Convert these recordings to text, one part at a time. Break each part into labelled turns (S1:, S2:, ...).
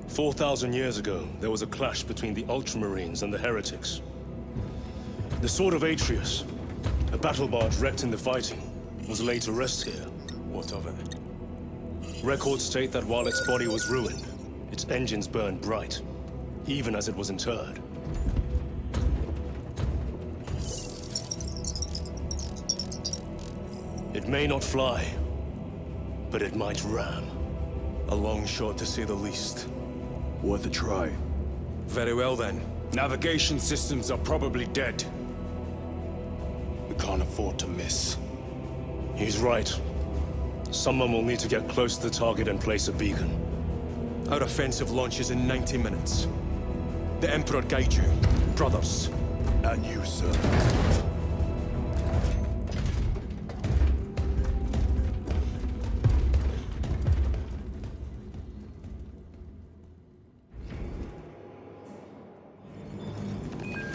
S1: 4,000 years ago, there was a clash between the Ultramarines and the Heretics. The Sword of Atreus, a battle barge wrecked in the fighting, was laid to rest here.
S2: What of it?
S1: Records state that while its body was ruined, its engines burned bright, even as it was interred. It may not fly, but it might ram.
S2: A long shot to say the least.
S3: Worth a try.
S2: Very well then. Navigation systems are probably dead. We can't afford to miss.
S1: He's right. Someone will need to get close to the target and place a beacon.
S2: Our offensive launches in 90 minutes. The Emperor guide you, brothers.
S3: And you, sir.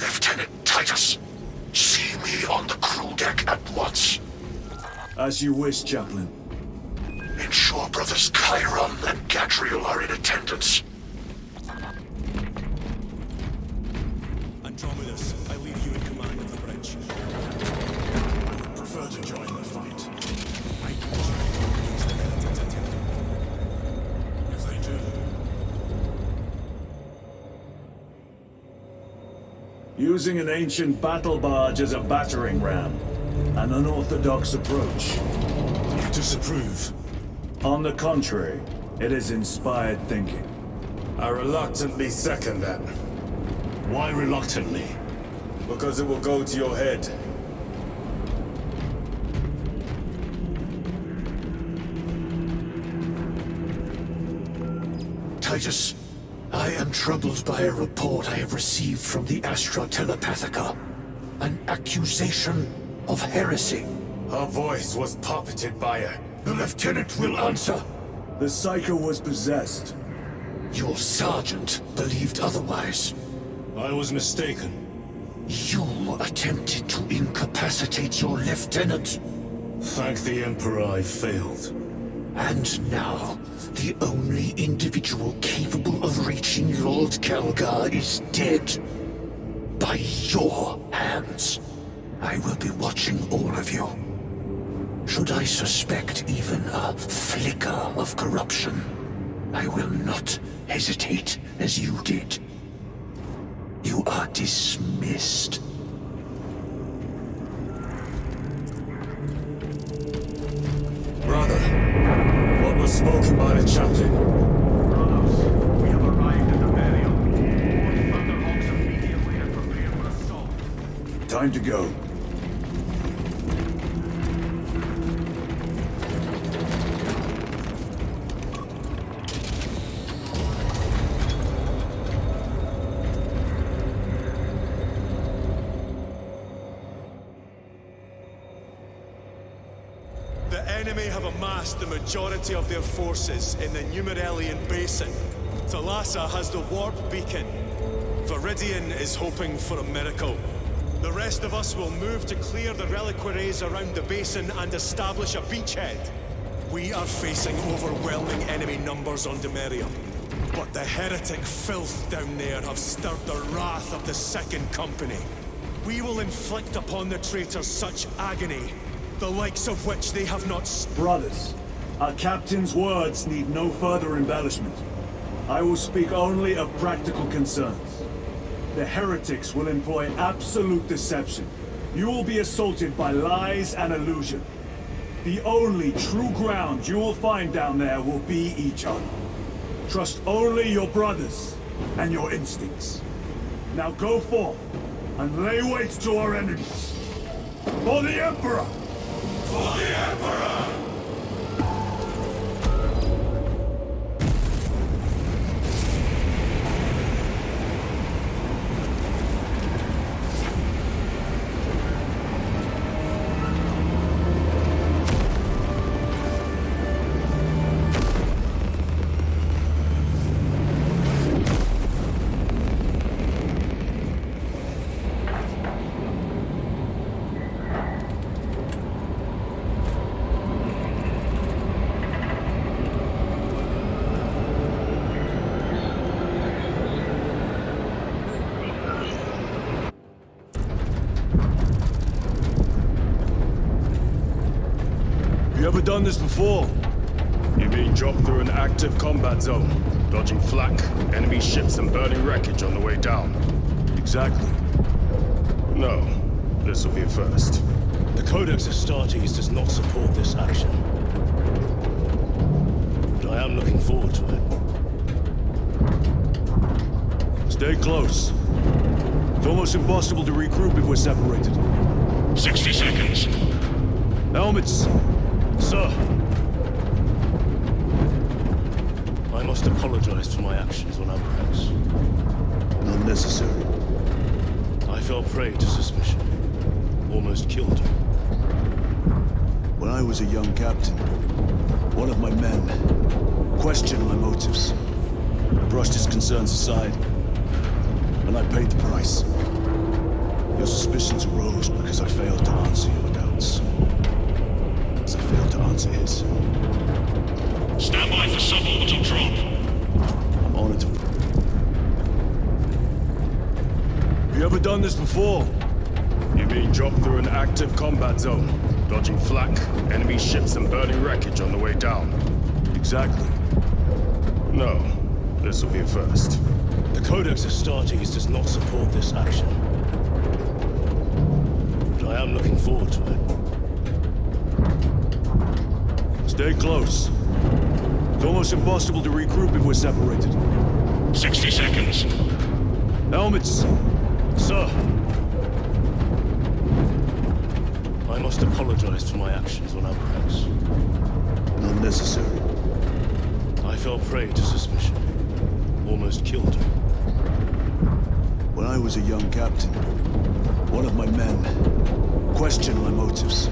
S4: Lieutenant Titus, see me on the crew deck at once.
S3: As you wish, Chaplain.
S4: Ensure brothers Chiron and Gadriel are in attendance.
S2: Andromedus, I leave you in command of the bridge.
S3: I would prefer to join the fight. If they do. Using an ancient battle barge as a battering ram. An unorthodox approach.
S1: You disapprove?
S3: On the contrary, it is inspired thinking.
S5: I reluctantly second that,
S1: Why reluctantly?
S5: because it will go to your head.
S4: Titus, I am troubled by a report I have received from the Astra Telepathica. An accusation of heresy.
S5: Her voice was puppeted by her.
S4: The lieutenant will answer.
S3: The Psycho was possessed.
S4: Your sergeant believed otherwise.
S1: I was mistaken.
S4: You attempted to incapacitate your lieutenant.
S1: Thank the Emperor I failed.
S4: And now, the only individual capable of reaching Lord Kelgar is dead. By your hands. I will be watching all of you. Should I suspect even a flicker of corruption, I will not hesitate as you did. You are dismissed.
S5: Brother, what was spoken by the chaplain?
S6: Brothers, we have arrived at the burial. Board Thunderhawks immediately and prepare for assault.
S3: Time to go.
S2: The enemy have amassed the majority of their forces in the Numeralian Basin. Thalassa has the warp beacon. Viridian is hoping for a miracle. The rest of us will move to clear the reliquaries around the basin and establish a beachhead. We are facing overwhelming enemy numbers on Demerium. But the heretic filth down there have stirred the wrath of the Second Company. We will inflict upon the traitors such agony, the likes of which they have not...
S3: Brothers, our captain's words need no further embellishment. I will speak only of practical concerns. The heretics will employ absolute deception. You will be assaulted by lies and illusion. The only true ground you will find down there will be each other. Trust only your brothers and your instincts. Now go forth and lay waste to our enemies. For the Emperor!
S4: For the Emperor!
S3: You ever done this before?
S1: You mean drop through an active combat zone, dodging flak, enemy ships and burning wreckage on the way down?
S3: Exactly.
S1: No. This will be a first.
S2: The Codex Astartes does not support this action. But I am looking forward to it.
S3: Stay close. It's almost impossible to regroup if we're separated.
S4: 60 seconds.
S3: Helmets!
S2: Sir! I must apologize for my actions on Abrax.
S3: Not necessary.
S2: I fell prey to suspicion. Almost killed her.
S3: When I was a young captain, one of my men questioned my motives. I brushed his concerns aside, and I paid the price. Your suspicions arose because I failed to answer your doubts. As I failed to answer his.
S4: Stand by for suborbital drop.
S3: I'm honored to... You ever done this before?
S1: You mean drop through an active combat zone, dodging flak, enemy ships and burning wreckage on the way down?
S3: Exactly.
S1: No. This will be a first.
S2: The Codex Astartes does not support this action. But I am looking forward to it.
S3: Stay close. It's almost impossible to regroup if we're separated.
S4: 60 seconds.
S3: Helmets!
S2: Sir! I must apologize for my actions on Abrax.
S3: Not necessary.
S2: I fell prey to suspicion. Almost killed her.
S3: When I was a young captain, one of my men questioned my motives.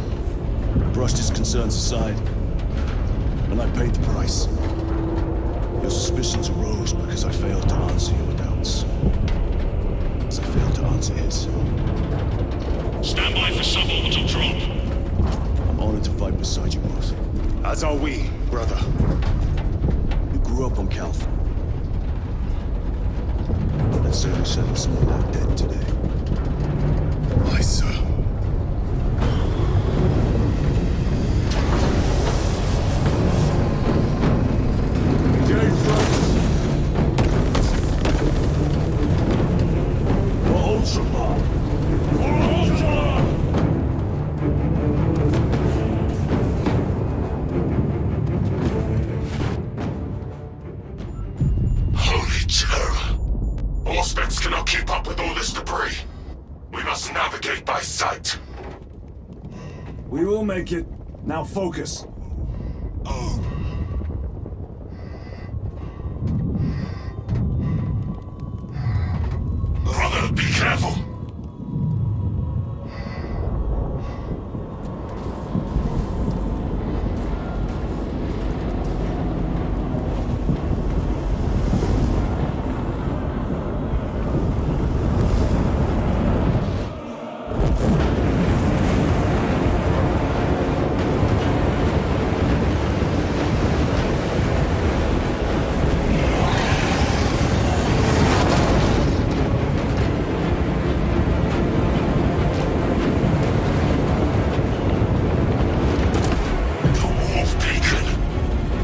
S3: I brushed his concerns aside, and I paid the price. Your suspicions arose because I failed to answer your doubts. As I failed to answer his.
S4: Stand by for suborbital drop.
S3: I'm honored to fight beside you both.
S1: As are we, brother.
S3: You grew up on Calth. That certainly settled some of that dead today.
S1: Aye, sir.
S4: Holy terror! Auspex cannot keep up with all this debris. We must navigate by sight.
S3: We will make it. Now focus.
S4: Brother, be careful!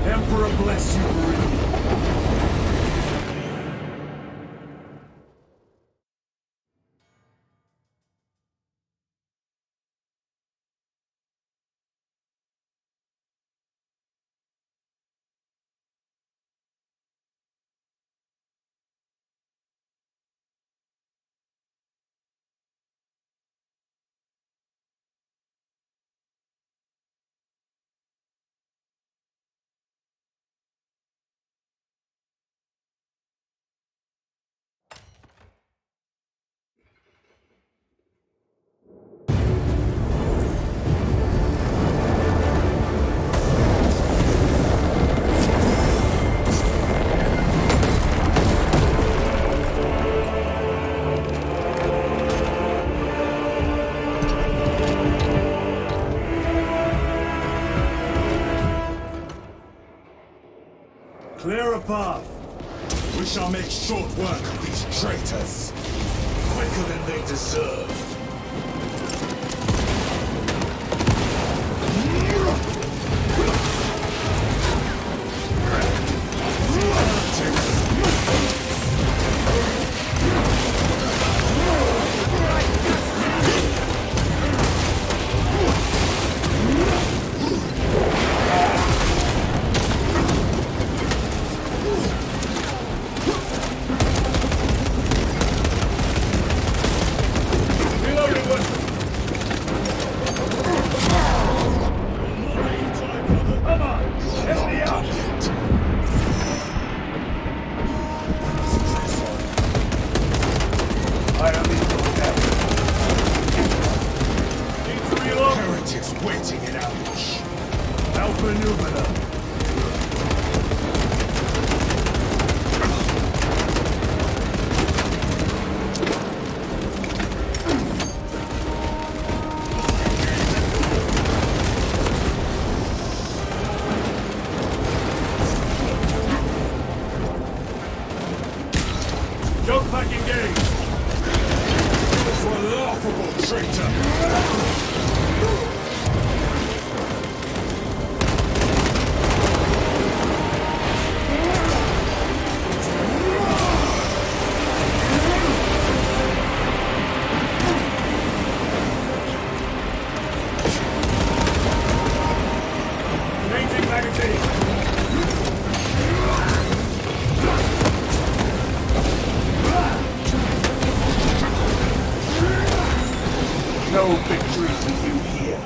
S3: Emperor bless you, Marine. Clear a path. We shall make short work of these traitors. Quicker than they deserve. perimeter. Jump back engaged!
S5: For a laughable traitor!
S3: Changing magazine! No victory for you here.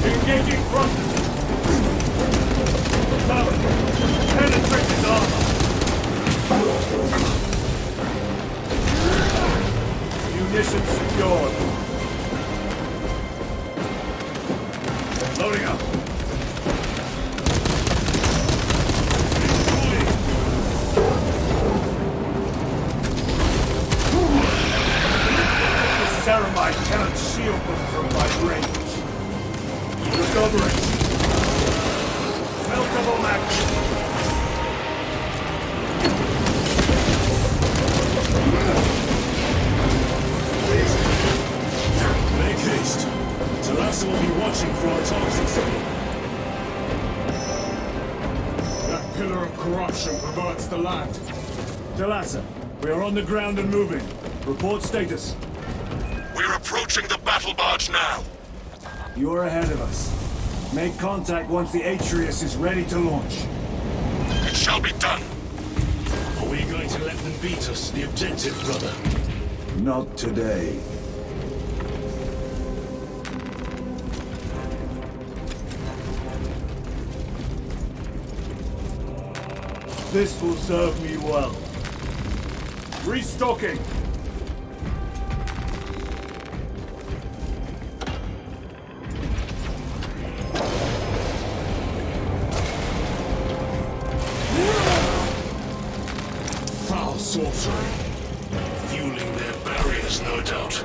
S3: Engaging front! Solid! Penetrate his armor! Munitions secured. Loading up. The Ceramite cannot shield them from my range. Recovering. Meltable match.
S1: Make haste. Talassa will be watching for our targets.
S5: That pillar of corruption perverts the land.
S3: Talassa, we are on the ground and moving. Report status.
S7: We're approaching the battle barge now.
S3: You are ahead of us. Make contact once the Atreus is ready to launch.
S7: It shall be done.
S1: Are we going to let them beat us to the objective, brother?
S3: Not today. This will serve me well. Restocking!
S1: Foul sorcery. Fueling their barriers, no doubt.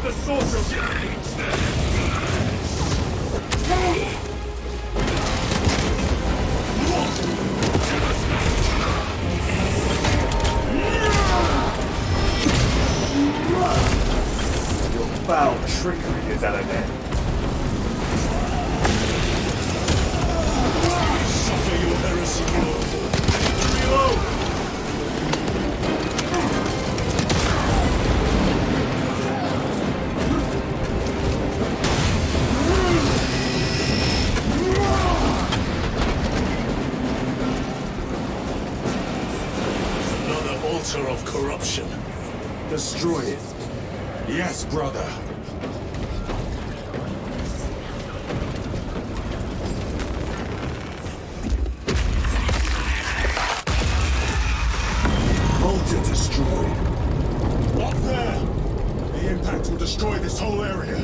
S3: The sorcerer! foul trickery is at an end.
S1: Suffer your heresy, Lord.
S3: Reload!
S1: Another altar of corruption.
S3: Destroy it.
S5: Yes, brother.
S3: Altar destroyed.
S5: Up there! The impact will destroy this whole area.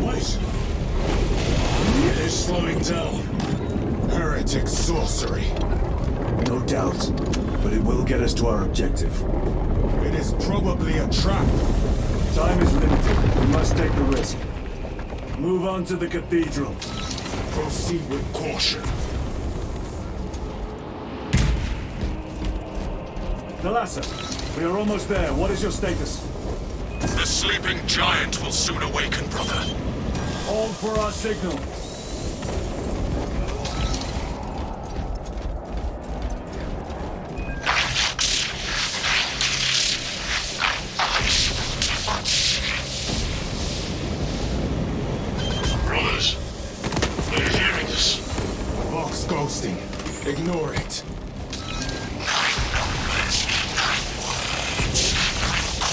S1: Wait. It is slowing down.
S5: Heretic sorcery.
S3: No doubt, but it will get us to our objective.
S5: It is probably a trap.
S3: Time is limited. We must take the risk. Move on to the cathedral.
S5: Proceed with caution.
S3: Thalassa, we are almost there. What is your status?
S7: The sleeping giant will soon awaken, brother.
S3: Hold for our signal.
S7: Brothers, are you hearing this?
S5: Vox ghosting. Ignore it.
S7: 9 numbers, 9 words.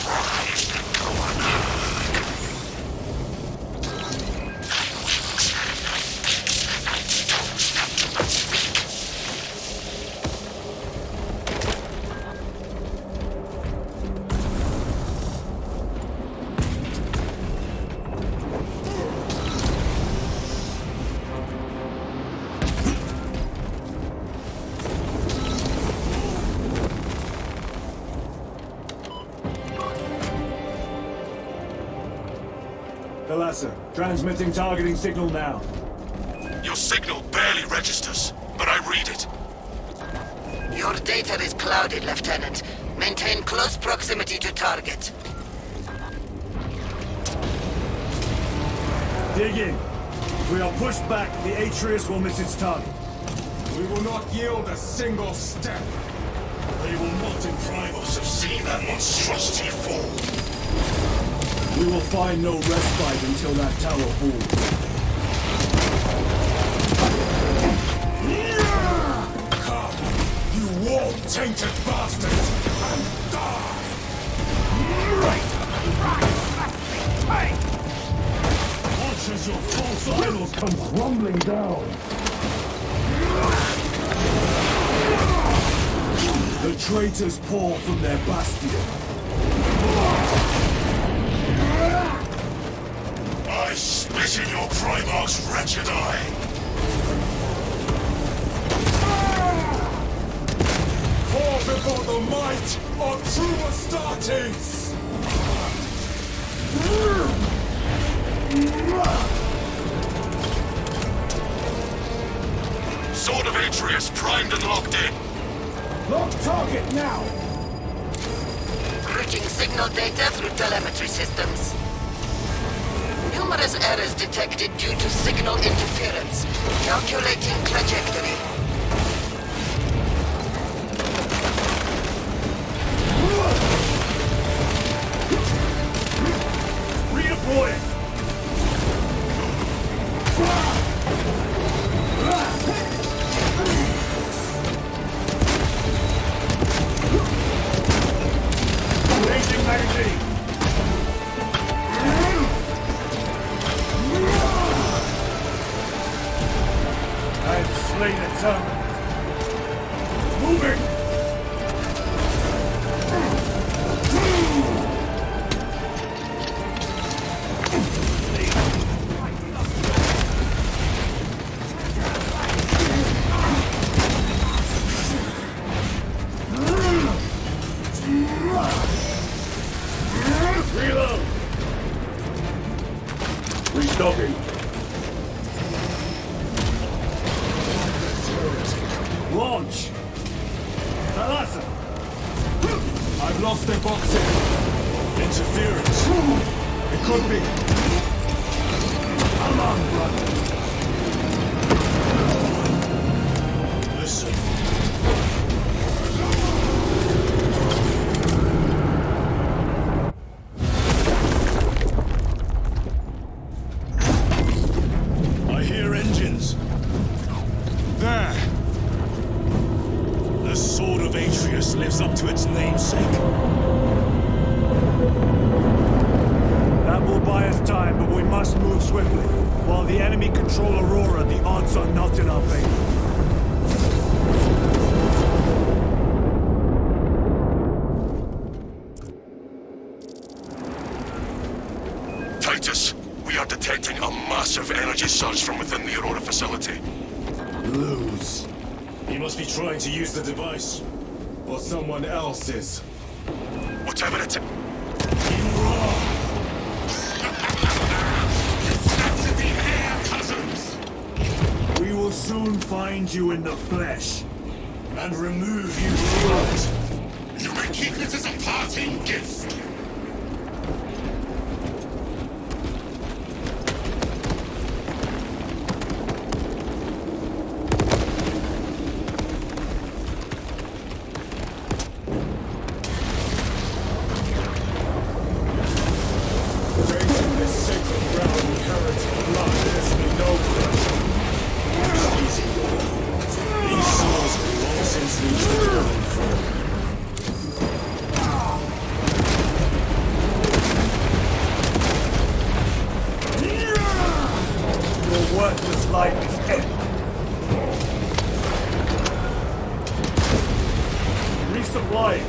S7: Cries that go unheard.
S3: Thalassa, transmitting targeting signal now.
S7: Your signal barely registers, but I read it.
S8: Your data is clouded, Lieutenant. Maintain close proximity to target.
S3: Dig in. If we are pushed back, the Atreus will miss its target.
S5: We will not yield a single step.
S7: They will not deprive us of seeing that monstrosity fall.
S3: We will find no respite until that tower falls.
S5: Come, you war-tainted bastards, and die!
S3: Watch as your false idols come crumbling down. The traitors pour from their bastion.
S7: I spit in your Primarch's wretched eye.
S5: Fall before the might of true Astartes!
S7: Sword of Atreus primed and locked in.
S3: Lock target now!
S8: Routing signal data through telemetry systems. Numerous errors detected due to signal interference. Calculating trajectory.
S3: Redeploy! Changing magazine! I've slain a terminal. Moving! Reload! Restocking. Launch! Thalassa!
S5: I've lost their boxing.
S1: Interference.
S5: It
S3: could be. Come on, brother.
S1: Listen. I hear engines.
S2: There!
S1: The Sword of Atreus lives up to its namesake.
S3: That will buy us time, but we must move swiftly. While the enemy control Aurora, the odds are not in our favor.
S7: Titus, we are detecting a massive energy surge from within the Aurora facility.
S2: Lose.
S1: He must be trying to use the device.
S2: Or someone else's.
S7: Whatever it is.
S3: We will soon find you in the flesh.
S1: And remove you from it.
S7: You may keep it as a parting gift.
S2: Raising this sacred ground with heretic blood gives me no pleasure.
S1: These swords have long since reached the ground floor.
S3: Your worthless life is ended. Resupplying.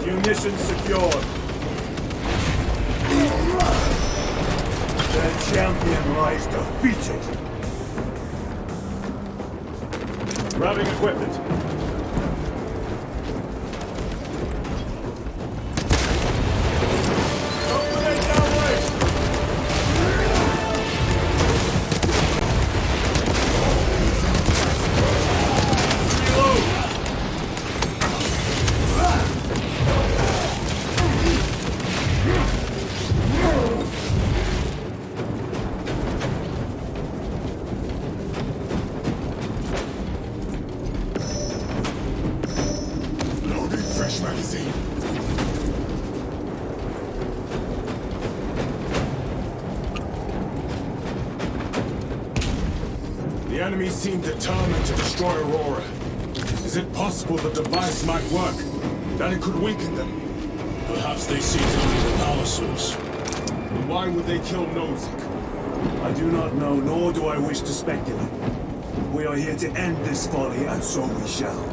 S3: Munitions secured. Their champion lies defeated. Grabbing equipment. Dominate our way! Reload!
S7: Loading fresh magazine.
S2: The enemy seem determined to destroy Aurora. Is it possible the device might work? That it could weaken them?
S1: Perhaps they seek only the power source.
S2: Then why would they kill Nozick?
S3: I do not know, nor do I wish to speculate. We are here to end this folly, and so we shall.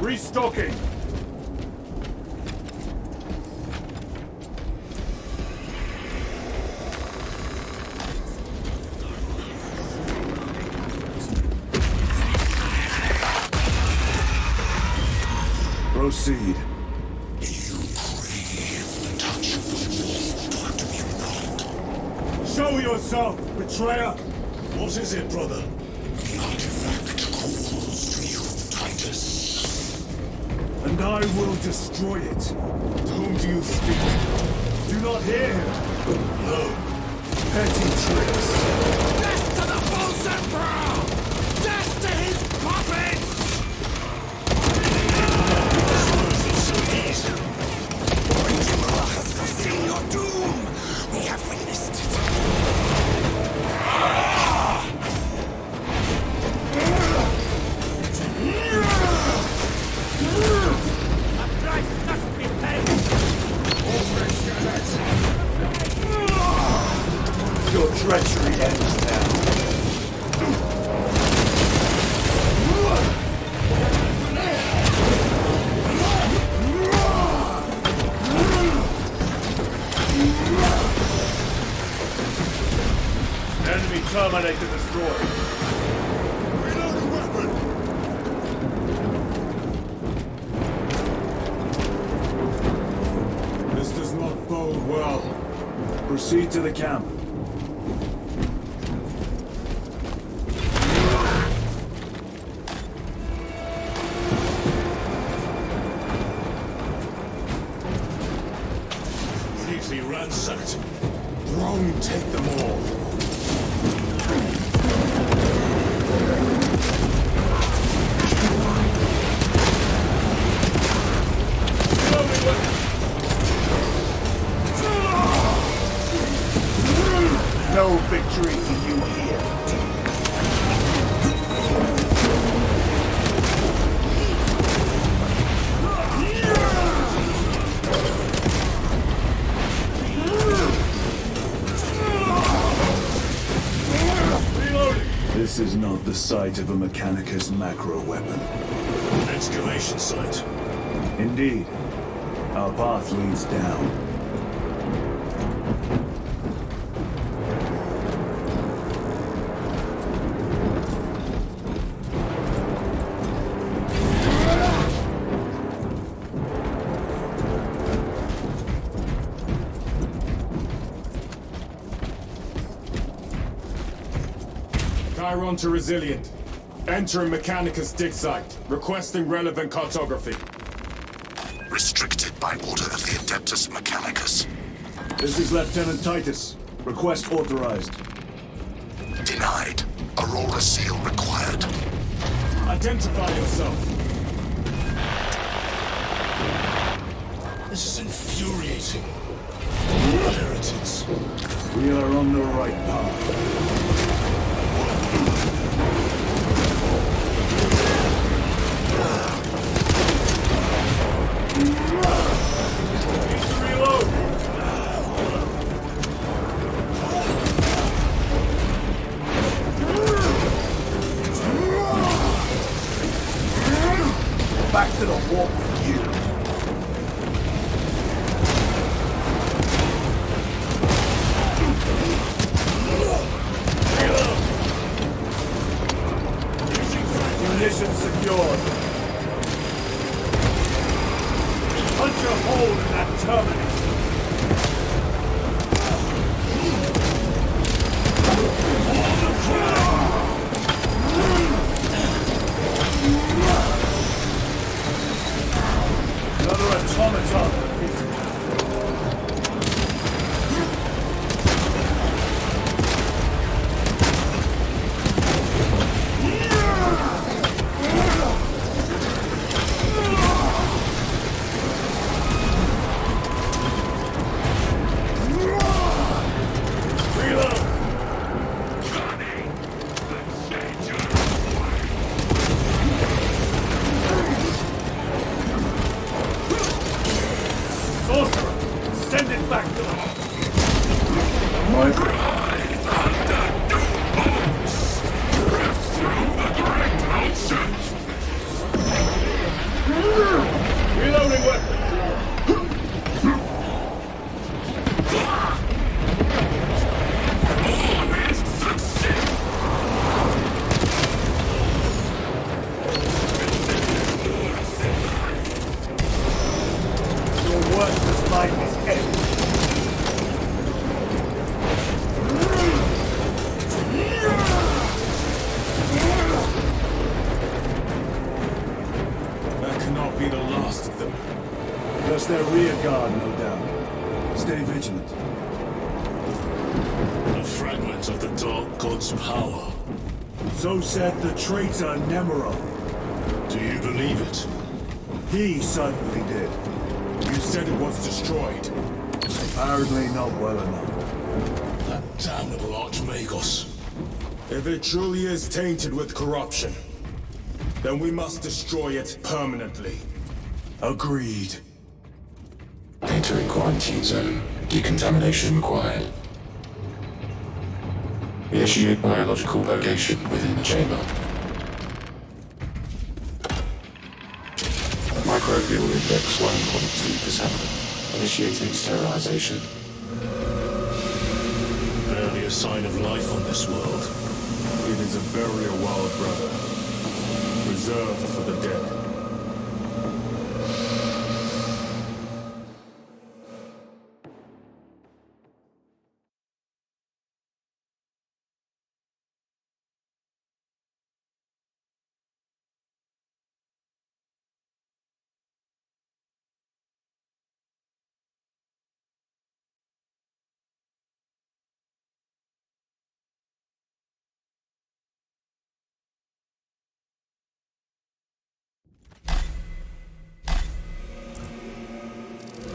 S3: Restocking! Proceed. Show yourself, betrayer!
S1: What is it, brother?
S3: And I will destroy it.
S2: To whom do you speak?
S3: Do not hear him.
S1: No.
S3: Petty tricks.
S4: Death to the false emperor! Death to his puppets! Foreseen your doom! We have witnessed it. A price must be paid!
S3: Your treachery ends now. Terminator destroyed.
S7: Reload a weapon!
S3: This does not bode well. Proceed to the camp.
S1: Completely ransacked.
S5: Rome, take them all.
S3: No victory for you here. This is not the site of a Mechanicus macro weapon.
S1: An excavation site.
S3: Indeed. Our path leads down.
S5: Chiron to Resilient. Entering Mechanicus dig site. Requesting relevant cartography.
S7: Restricted by order of the Adeptus Mechanicus.
S3: This is Lieutenant Titus. Request authorized.
S7: Denied. Aurora seal required.
S5: Identify yourself.
S1: This is infuriating. Heretics.
S3: We are on the right path. Back to the warp with you. Munitions secured. Punch a hole in that terminus. Another automaton. Send it back to them! Reloading weapon! Your work this life is ended.
S5: That cannot be the last of them.
S3: Just their rear guard, no doubt. Stay vigilant.
S1: A fragment of the Dark God's power.
S3: So said the traitor Nemero.
S1: Do you believe it?
S3: He certainly did.
S5: You said it was destroyed.
S3: Apparently not well enough.
S1: That damnable Archmagos.
S5: If it truly is tainted with corruption, then we must destroy it permanently.
S3: Agreed.
S4: Entering quarantine zone. Decontamination required. Initiate biological purgation within the chamber. Microbial index 1.2%. Initiating sterilization.
S1: Barely clear sign of life on this world.
S5: It is a burial world, brother. Reserved for the dead.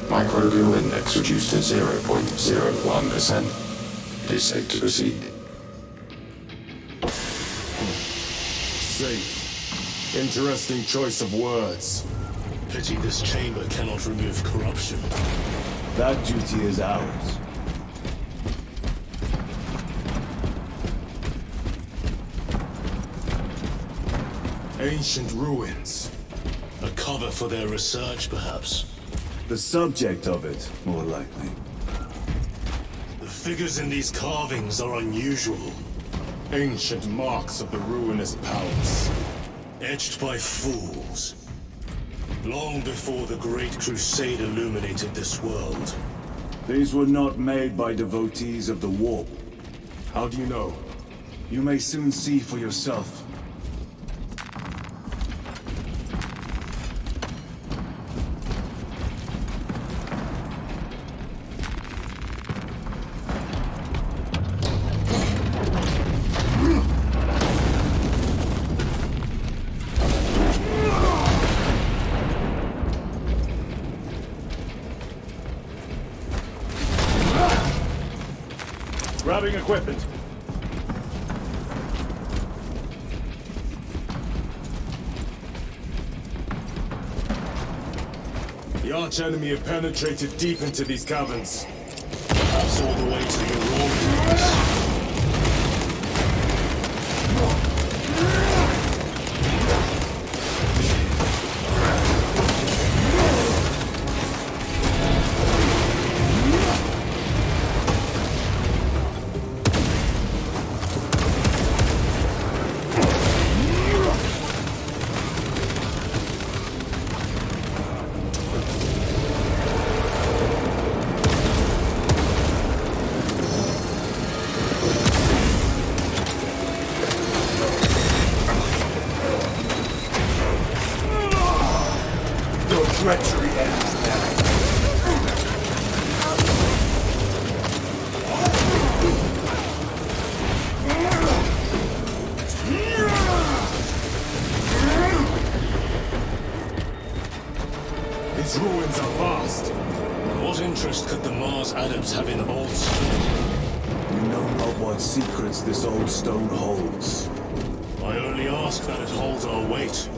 S9: Microbial index reduced to 0.01%. It is safe to proceed.
S5: Safe. Interesting choice of words.
S1: Pity this chamber cannot remove corruption.
S3: That duty is ours.
S5: Ancient ruins.
S1: A cover for their research, perhaps.
S3: The subject of it, more likely.
S1: The figures in these carvings are unusual.
S5: Ancient marks of the ruinous palace.
S1: Etched by fools. Long before the Great Crusade illuminated this world.
S3: These were not made by devotees of the warp.
S5: How do you know?
S3: You may soon see for yourself.
S1: Grabbing equipment.
S5: The arch-enemy have penetrated deep into these caverns.
S1: Perhaps all the way to your own.
S3: Treachery ends now.
S5: These ruins are vast.
S1: What interest could the Mars adepts have in old stone?
S3: We know not what secrets this old stone holds.
S1: I only ask that it holds our weight.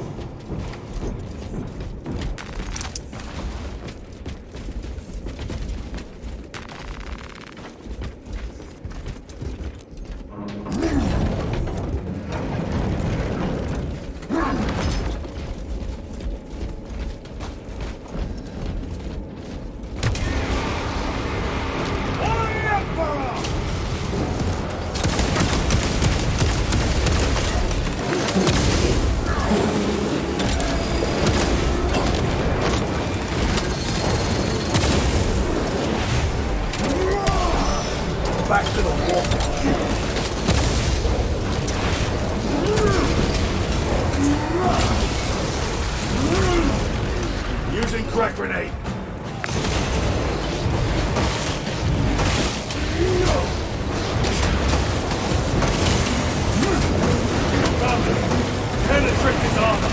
S3: Back to the wall. Using crack grenade. Penetrate his armor.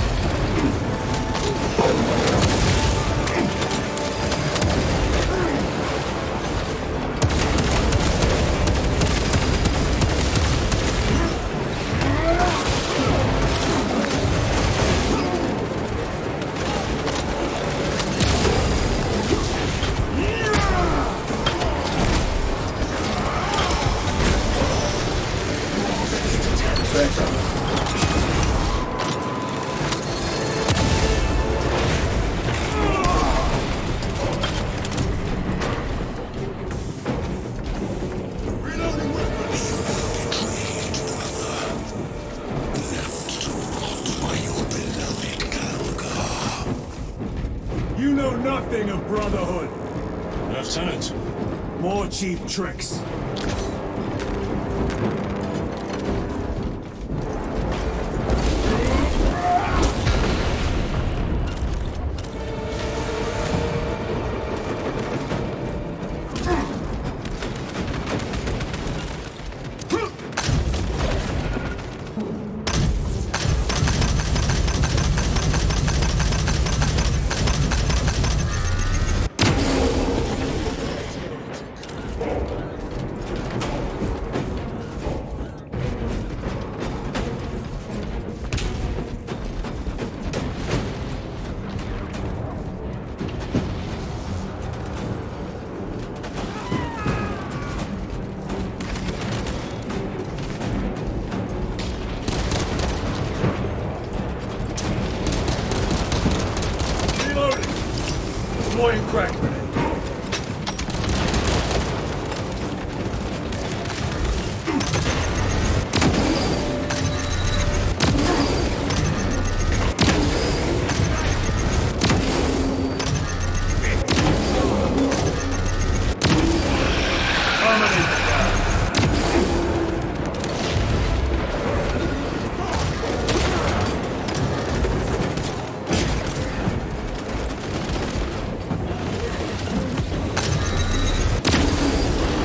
S3: boasting of brotherhood.
S1: Lieutenant,
S3: More cheap tricks. Deploying crack grenade.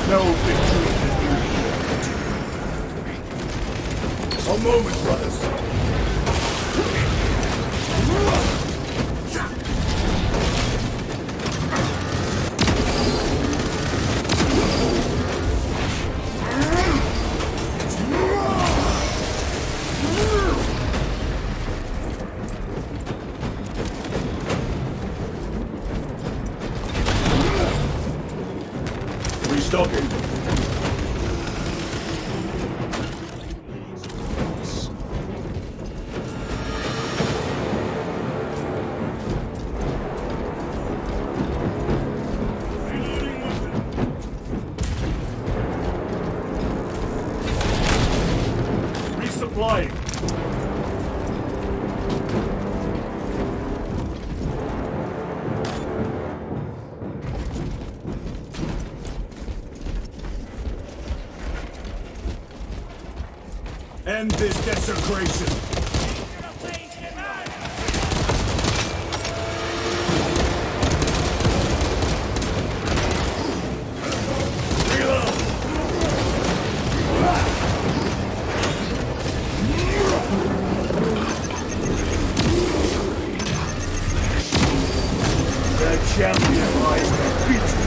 S3: No victory is usually. A moment, brothers. Restocking. Resupplying. End this desecration. The champion lies defeated.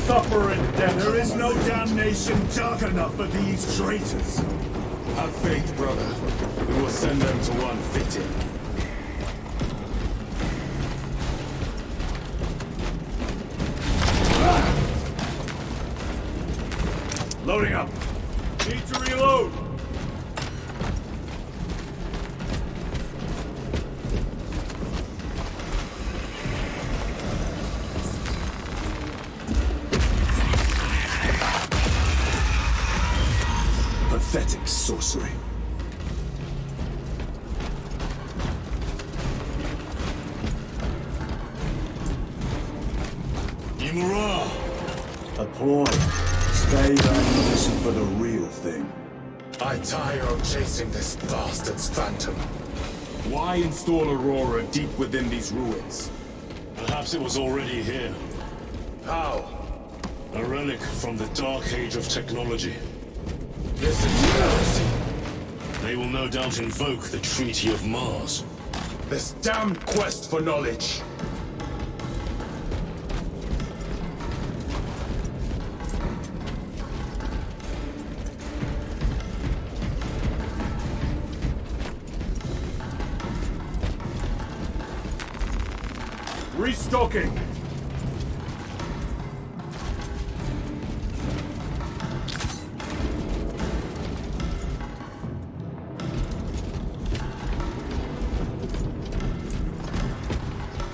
S3: Suffer in death. There is no damnation dark enough for these traitors.
S5: Have faith, brother. We will send them to one fitting.
S3: Loading up. Need to reload. Pathetic sorcery.
S1: Getting raw.
S3: A ploy. Save ammunition for the real thing.
S5: I tire of chasing this bastard's phantom. Why install Aurora deep within these ruins?
S1: Perhaps it was already here.
S5: How?
S1: A relic from the dark age of technology.
S5: This is heresy.
S1: They will no doubt invoke the Treaty of Mars.
S5: This damned quest for knowledge.
S3: Restocking!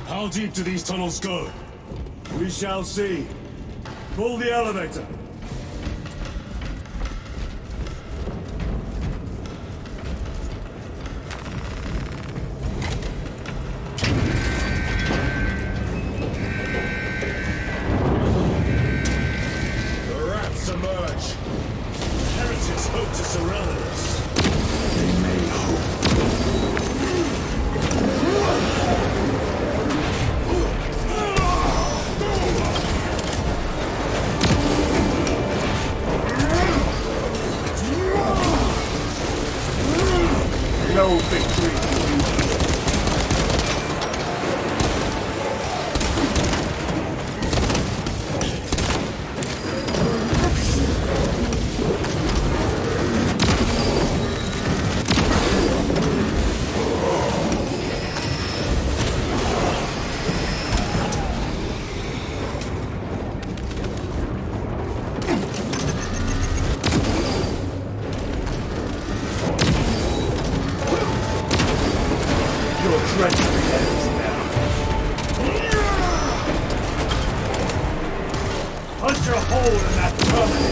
S1: How deep do these tunnels go?
S3: We shall see. Pull the elevator.
S5: The rats emerge.
S1: Heretics hope to surround us.
S3: They may hope. No victory for you. Your treachery ends now. Punch a hole in that terminal.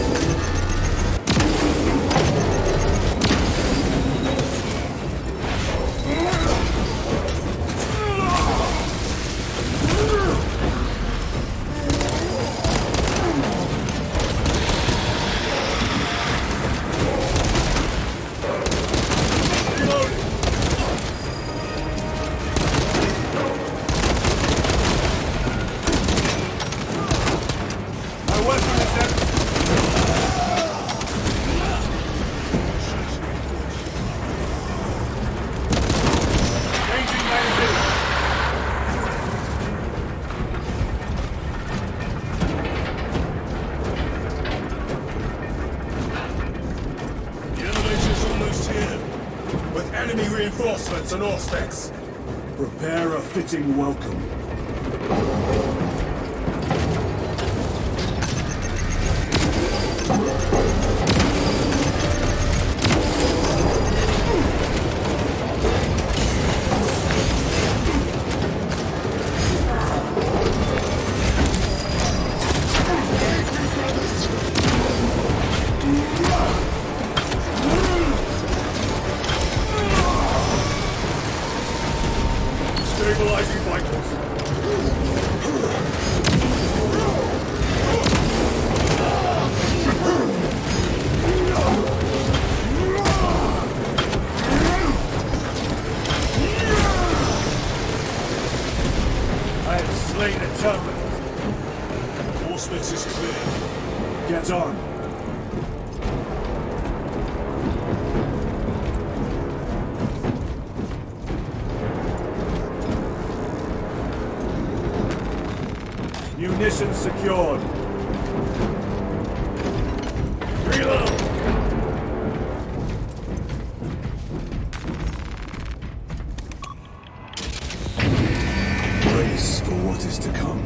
S3: My weapon is empty. Changing magazine.
S1: The elevator's almost here.
S5: With enemy reinforcements and auspex.
S3: Prepare a fitting welcome. Stabilizing vitals. I have slain a terminal.
S1: Auspex is clear.
S3: Get on. Munitions secured. Reload! Brace for what is to come.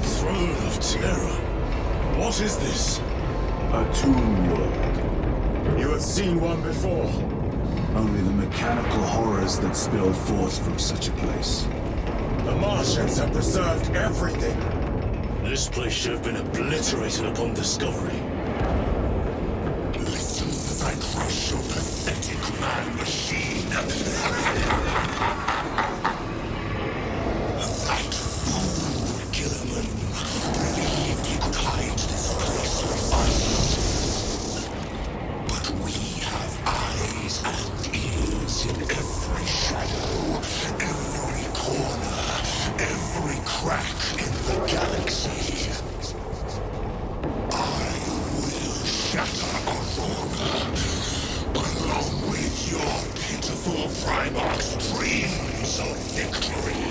S1: Throne of Terror. What is this?
S3: A tomb world.
S5: You have seen one before.
S3: Only the mechanical horrors that spill forth from such a place.
S5: The Martians have preserved everything.
S1: This place should have been obliterated upon discovery.
S7: Listen as I crush your pathetic man-machine. That fool, Gilliman, believed he could hide this place with us. But we have eyes and ears in every shadow, every corner, every crack in the galaxy. I will shatter Aurora, along with your pitiful Primarch's dreams of victory.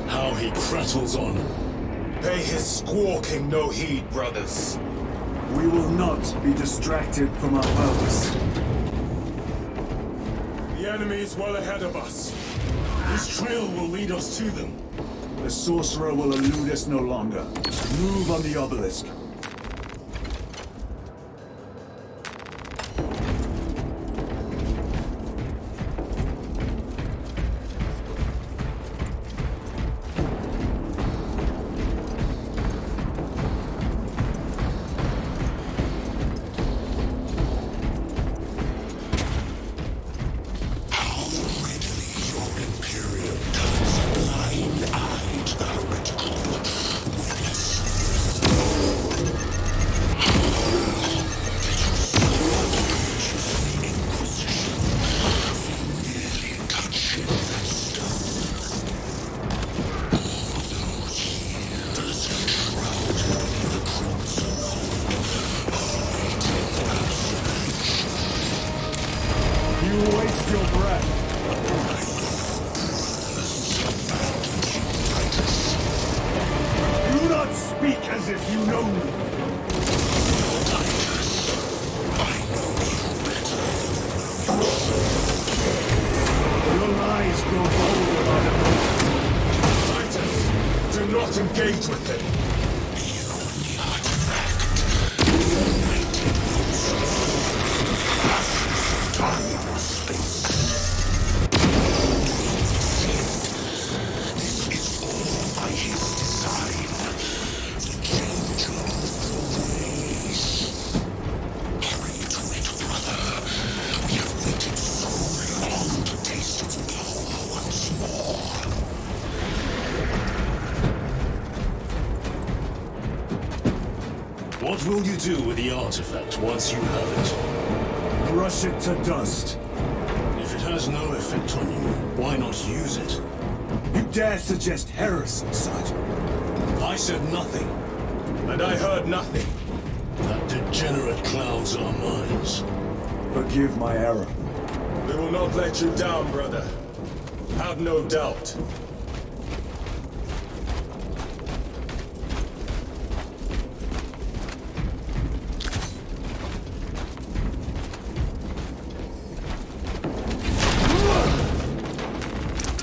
S1: How he prattles on.
S5: Pay his squawking no heed, brothers.
S3: We will not be distracted from our purpose.
S5: The enemy is well ahead of us.
S1: This trail will lead us to them.
S3: The sorcerer will elude us no longer. Move on the obelisk. You waste your breath. Do not speak as if you know me. Your lies grow bolder by the moment.
S5: Titus, do not engage with him.
S1: What will you do with the artifact once you have it?
S3: Crush it to dust.
S1: If it has no effect on you, why not use it?
S3: You dare suggest heresy, Sergeant?
S1: I said nothing.
S5: And I heard nothing.
S1: That degenerate clouds our minds.
S3: Forgive my error.
S5: We will not let you down, brother. Have no doubt.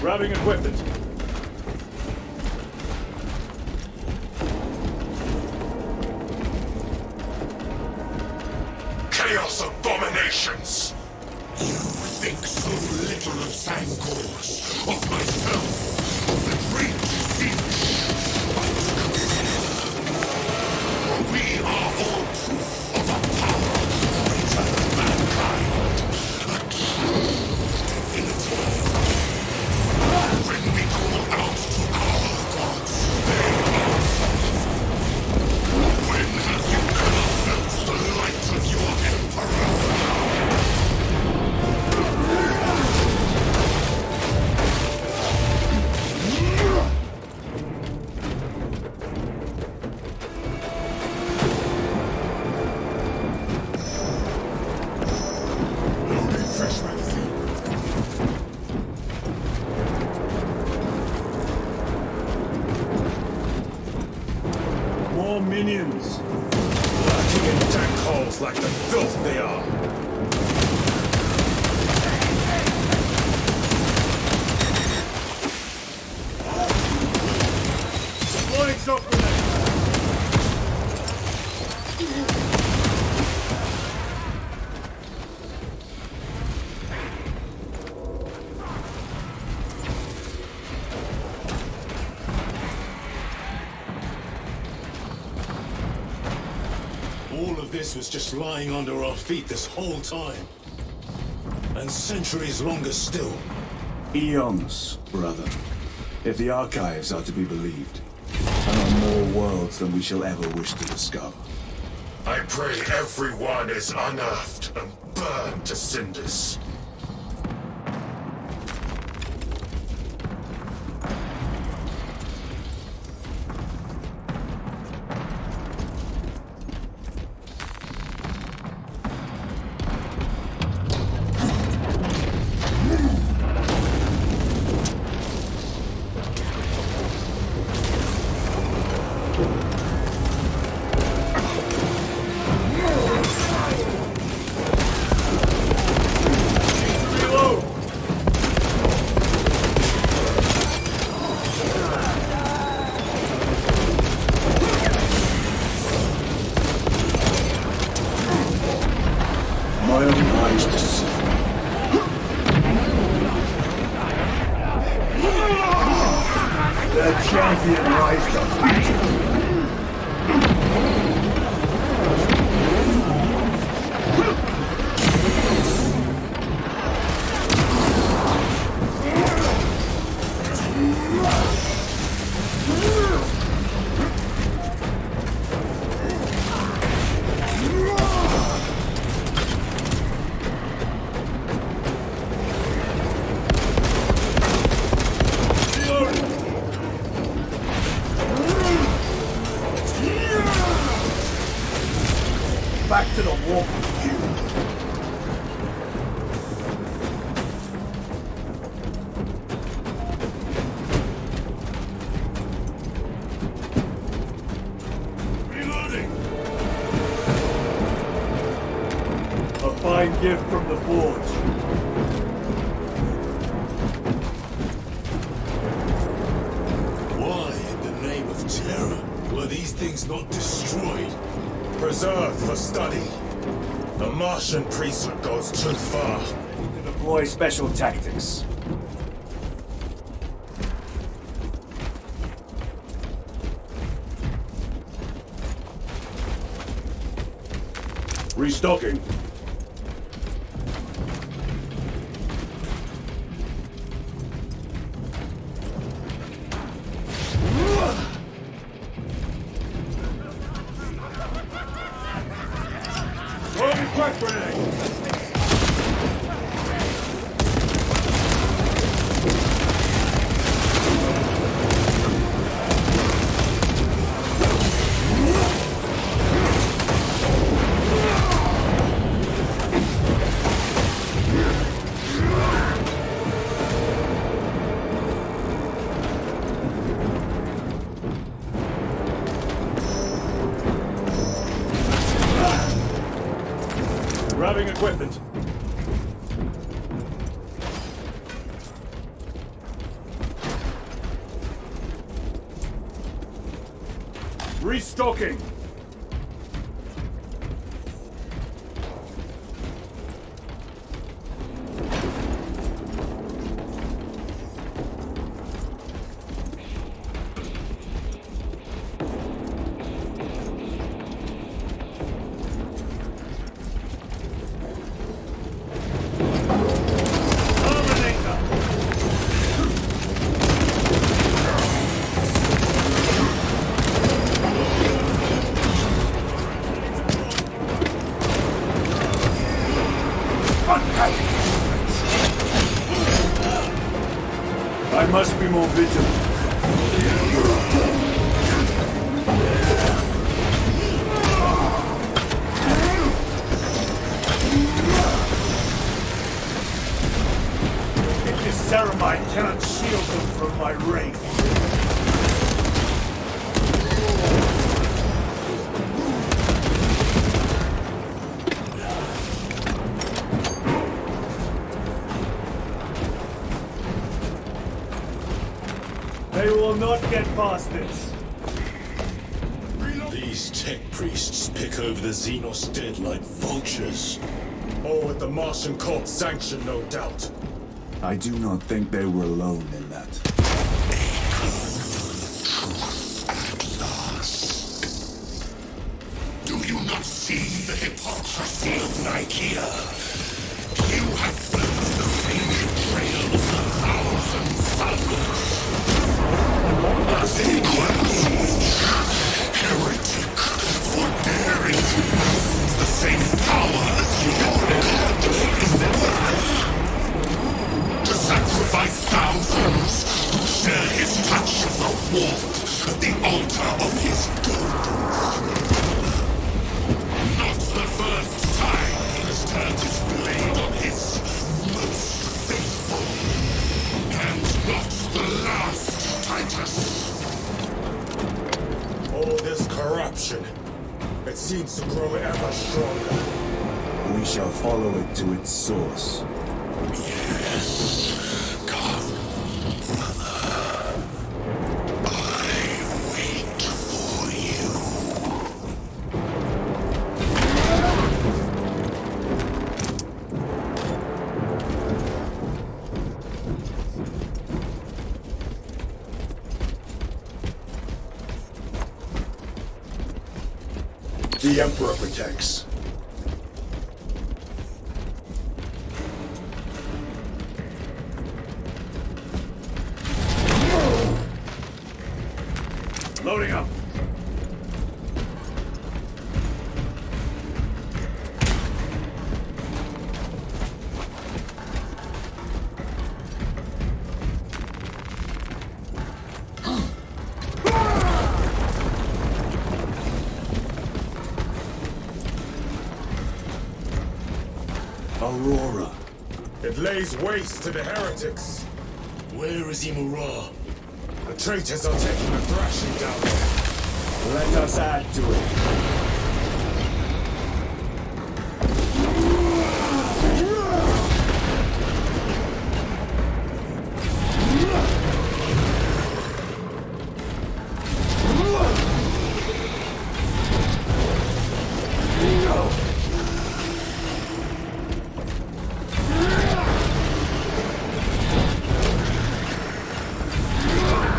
S5: Grabbing equipment.
S7: Chaos abominations! You think so little of Sangors, of myself, of the great siege. We are all proof of a power greater than mankind. A true divinity. When we call out to our gods, they answer. When have you ever felt the light of your emperor? Loading fresh magazine.
S3: More minions.
S5: Lurking in tank holes like the filth they are.
S3: Deploying shock grenade.
S1: of this was just lying under our feet this whole time. And centuries longer still.
S3: Eons, brother. If the archives are to be believed. And on more worlds than we shall ever wish to discover.
S5: I pray everyone is unearthed and burned to cinders.
S3: My own eyes to see. The champion rise to back to the war with you.
S1: Reloading!
S3: A fine gift from the forge.
S1: Why, in the name of terror, were these things not destroyed?
S5: Preserved for study. The Martian priesthood goes too far.
S3: To deploy special tactics. Restocking. Throwing crack grenade! Grabbing equipment. Restocking. I must be more vigilant. If this ceramide cannot shield them from my range. They will not get past this.
S1: These tech priests pick over the Xenos dead like vultures.
S5: All with the Martian cult's sanction, no doubt.
S3: I do not think they were alone in that.
S7: Do you not see the wall, the altar of his golden throne. Not the first time he has turned his blade on his most faithful. And not the last, Titus.
S5: All this corruption, it seems to grow ever stronger.
S3: We shall follow it to its source.
S7: Yes, come. I wait for you.
S3: The Emperor protects. Loading up. Aurora.
S5: It lays waste to the heretics.
S1: Where is Imura?
S5: The traitors are taking a thrashing down there.
S3: Let us add to it.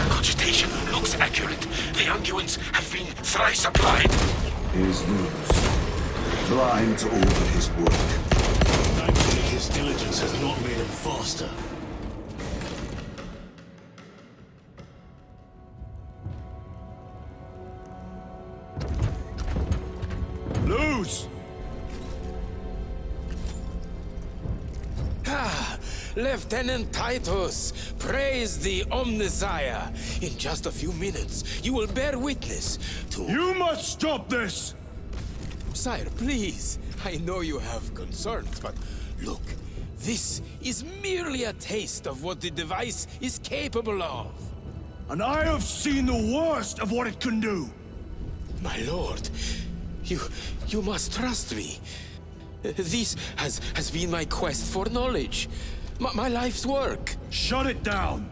S7: Cogitation looks accurate. The unguents have been thrice applied.
S3: His news. Blind to all of his work.
S1: Thankfully, his diligence has not made him faster.
S3: Lose!
S10: Lieutenant Titus, praise the Omnissiah. In just a few minutes, you will bear witness to...
S3: You must stop this!
S10: Sire, please. I know you have concerns, but look, this is merely a taste of what the device is capable of.
S3: And I have seen the worst of what it can do!
S10: My lord, you must trust me. This has been my quest for knowledge. My life's work.
S3: Shut it down!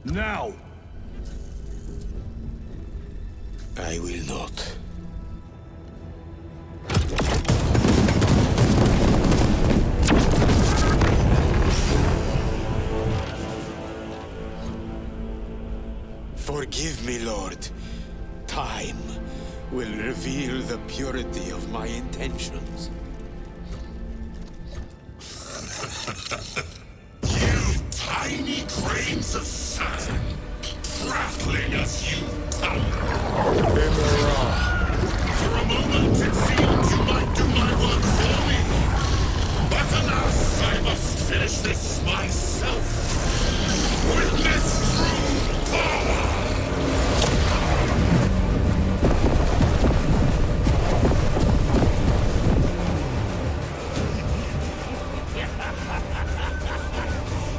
S3: Now!
S10: I will not. Forgive me, Lord. Time will reveal the purity of my intentions.
S7: You tiny grains of sand, prattling as you come. For a moment it seemed you might do my work for me. But alas, I must finish this myself. Witness true power!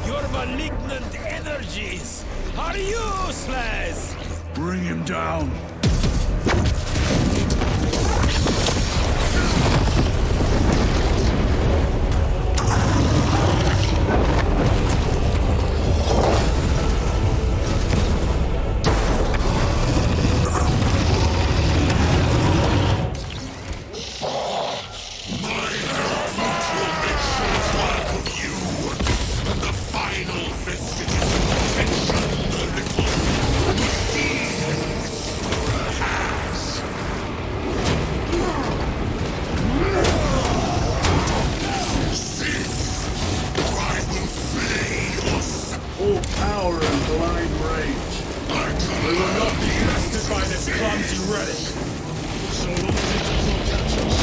S10: Your malignant energies are useless!
S3: Bring him down! Full power and blind rage.
S5: We will not be bested by this clumsy relic.
S1: So long as it does not catch us.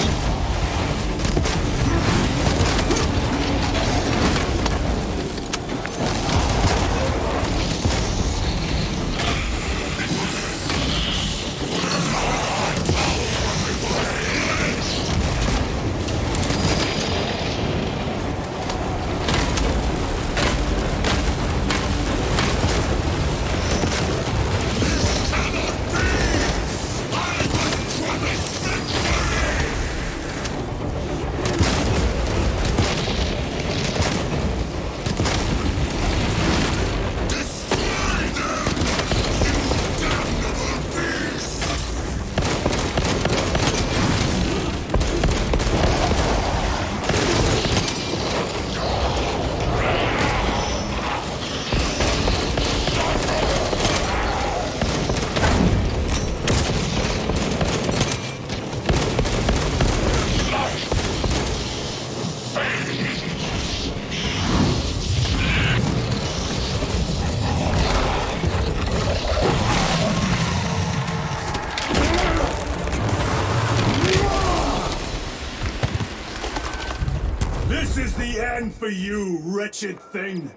S3: And for you, wretched thing.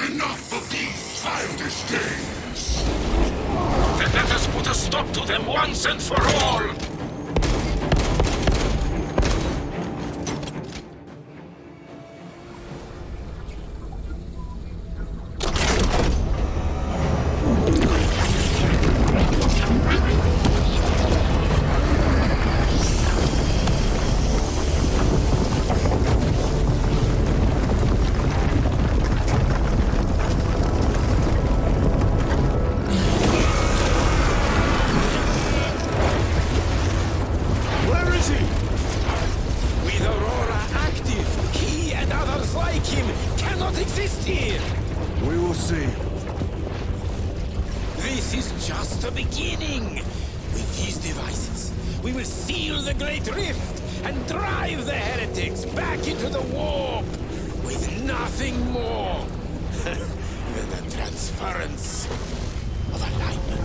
S7: Enough of these childish games!
S10: Then let us put a stop to them once and for all! This is just the beginning. With these devices, we will seal the Great Rift and drive the heretics back into the warp with nothing more than the transference of alignment.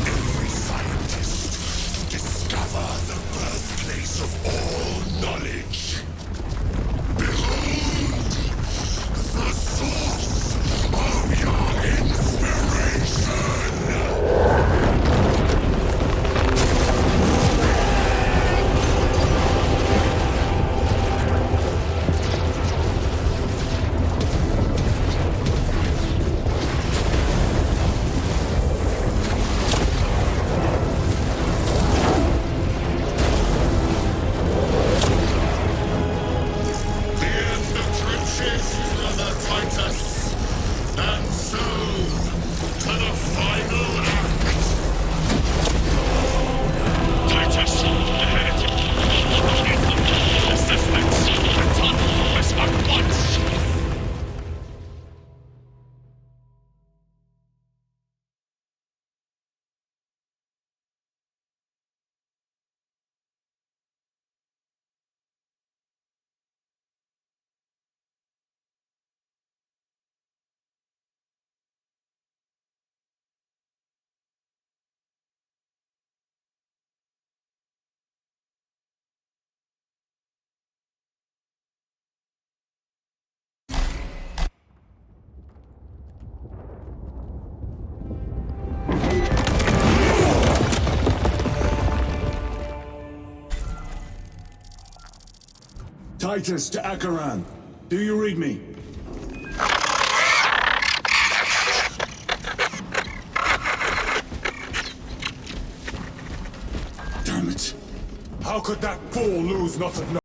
S7: Every scientist to discover the birthplace of all knowledge. Behold, the source of your inspiration!
S3: Titus to Acheran. Do you read me?
S7: Damn it.
S5: How could that fool lose not have known?